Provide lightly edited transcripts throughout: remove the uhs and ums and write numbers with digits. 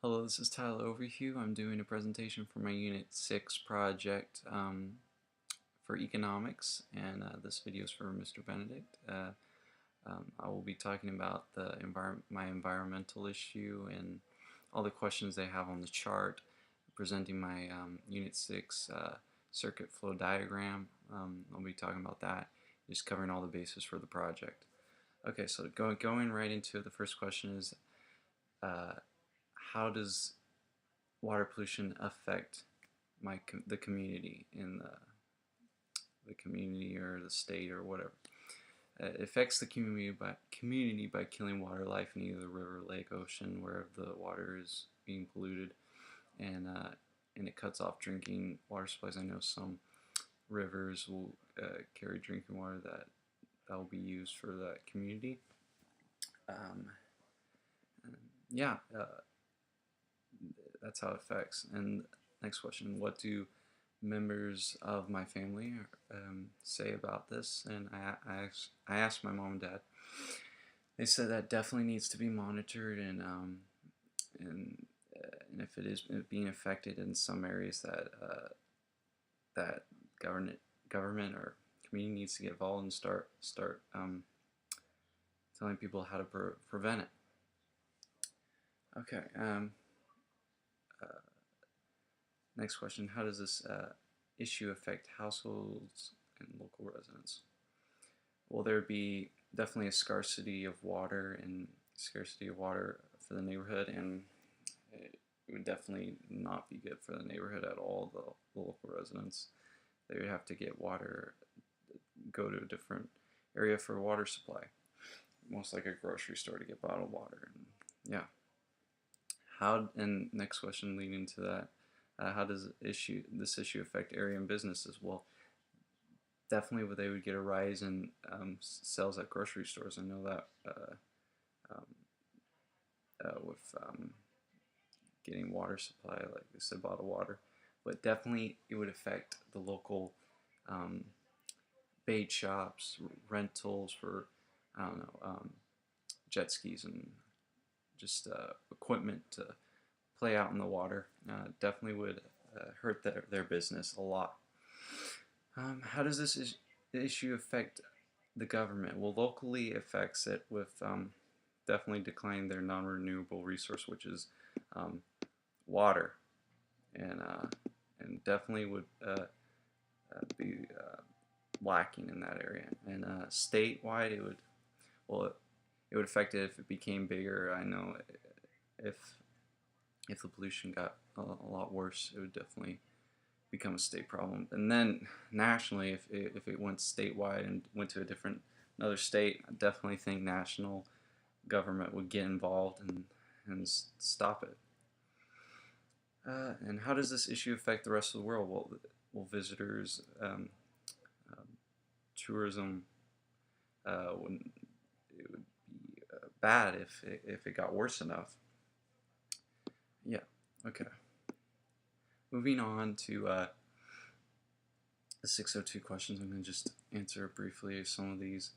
Hello, this is Tyler Overhue. I'm doing a presentation for my Unit 6 project for economics, and this video is for Mr. Benedict. I will be talking about my environmental issue and all the questions they have on the chart, presenting my Unit 6 circuit flow diagram. I'll be talking about that, just covering all the bases for the project. Okay, so going right into it, the first question is, how does water pollution affect the community in the community or the state or whatever? It affects the community by killing water life in either the river, lake, ocean, wherever the water is being polluted, and it cuts off drinking water supplies. I know some rivers will carry drinking water that will be used for that community. Yeah, that's how it affects. And next question: what do members of my family say about this? And I asked my mom and dad. They said that definitely needs to be monitored, and if it is being affected in some areas, that government or community needs to get involved and start telling people how to prevent it. Okay. Next question: how does this issue affect households and local residents? Well, there would be definitely a scarcity of water for the neighborhood, and it would definitely not be good for the neighborhood at all, the local residents. They would have to get water, go to a different area for water supply, most like a grocery store to get bottled water. And yeah. And next question leading to that, how does this issue affect area and businesses? Well, definitely they would get a rise in sales at grocery stores. I know that with getting water supply, like I said, bottled water. But definitely it would affect the local bait shops, rentals for, I don't know, jet skis and just equipment to play out in the water. Definitely would hurt their business a lot. How does this issue affect the government? Well, locally it affects it with definitely declining their non-renewable resource, which is water, and definitely would be lacking in that area. And statewide, it would affect it if it became bigger. I know if the pollution got a lot worse, it would definitely become a state problem. And then nationally, if it went statewide and went to another state, I definitely think national government would get involved and stop it. And how does this issue affect the rest of the world? Well, visitors, tourism, it would be bad if it got worse enough. Yeah. Okay. Moving on to the 602 questions, I'm going to just answer briefly some of these.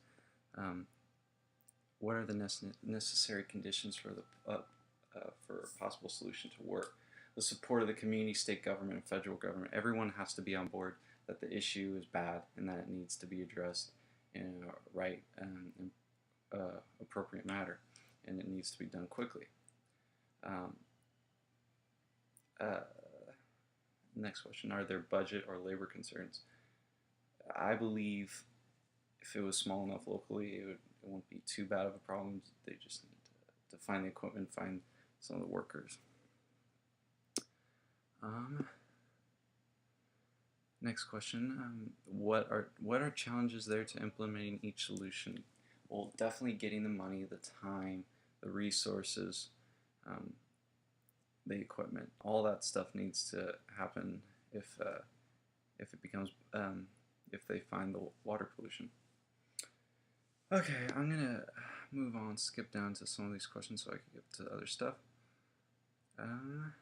What are the necessary conditions for for a possible solution to work? The support of the community, state government, and federal government. Everyone has to be on board that the issue is bad and that it needs to be addressed in a right and appropriate manner, and it needs to be done quickly. Next question: are there budget or labor concerns? I believe if it was small enough locally, it wouldn't be too bad of a problem. They just need to find the equipment, find some of the workers. Next question: what are challenges there to implementing each solution? Well, definitely getting the money, the time, the resources, the equipment. All that stuff needs to happen if it becomes if they find the water pollution. Okay, I'm gonna move on, skip down to some of these questions so I can get to other stuff. I'm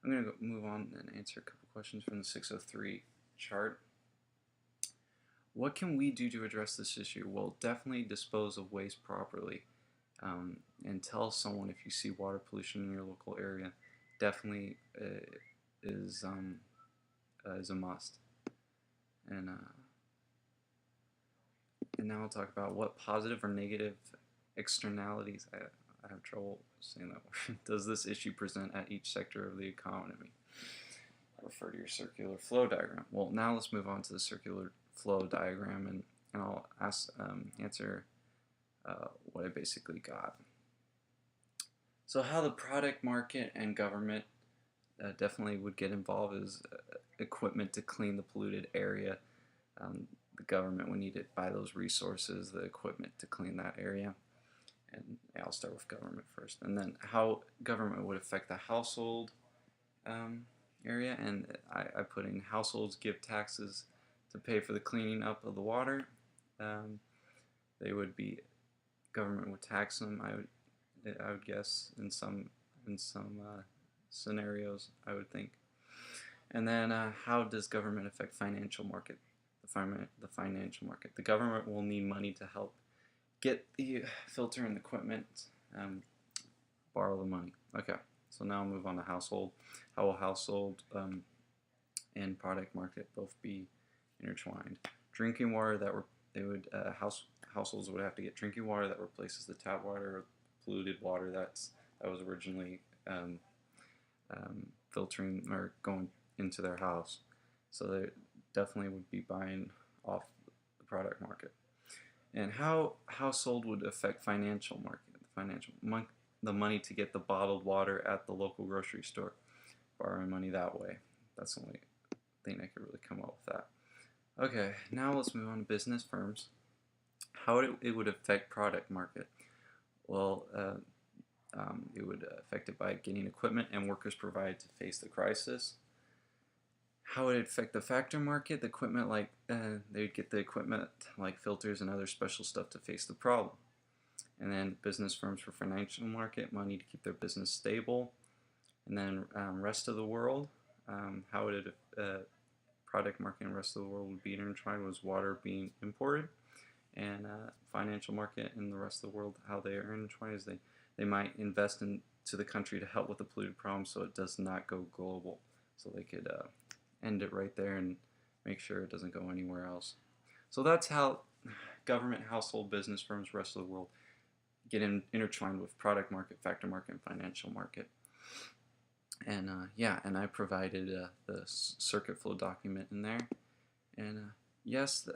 gonna move on and answer a couple questions from the 603 chart. What can we do to address this issue? Well, definitely dispose of waste properly. and tell someone if you see water pollution in your local area. Definitely is is a must. And and now I'll talk about what positive or negative externalities, I have trouble saying that word, does this issue present at each sector of the economy? Refer to your circular flow diagram. Well, now let's move on to the circular flow diagram, and I'll answer what I basically got. So how the product market and government definitely would get involved is equipment to clean the polluted area. The government would need to buy those resources, the equipment to clean that area. And I'll start with government first. And then how government would affect the household area. And I put in households give taxes to pay for the cleaning up of the water. They would be, government would tax them, I would guess, in some scenarios, I would think. And then how does government affect financial market? The financial market. The government will need money to help get the filter and equipment, borrow the money. Okay, so now I'll move on to household. How will household and product market both be intertwined? Drinking water that households would have to get drinking water that replaces the tap water or polluted water that was originally filtering or going into their house. So they definitely would be buying off the product market. And how household would affect financial market, the money to get the bottled water at the local grocery store, borrowing money that way. That's the only thing I could really come up with that. Okay, now let's move on to business firms. How it would affect product market. Well, it would affect it by getting equipment and workers provided to face the crisis. How would it affect the factor market? The equipment, like they'd get the equipment like filters and other special stuff to face the problem. And then business firms for financial market, money to keep their business stable. And then rest of the world, how would it product market and rest of the world would be intertwined was water being imported, and financial market and the rest of the world, how they are intertwined is they might invest into the country to help with the polluted problem so it does not go global. So they could end it right there and make sure it doesn't go anywhere else. So that's how government, household, business firms, rest of the world get intertwined with product market, factor market, and financial market. And yeah, and I provided the circuit flow document in there. And yes,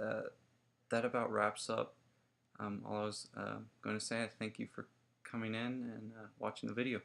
that about wraps up all I was going to say. I thank you for coming in and watching the video.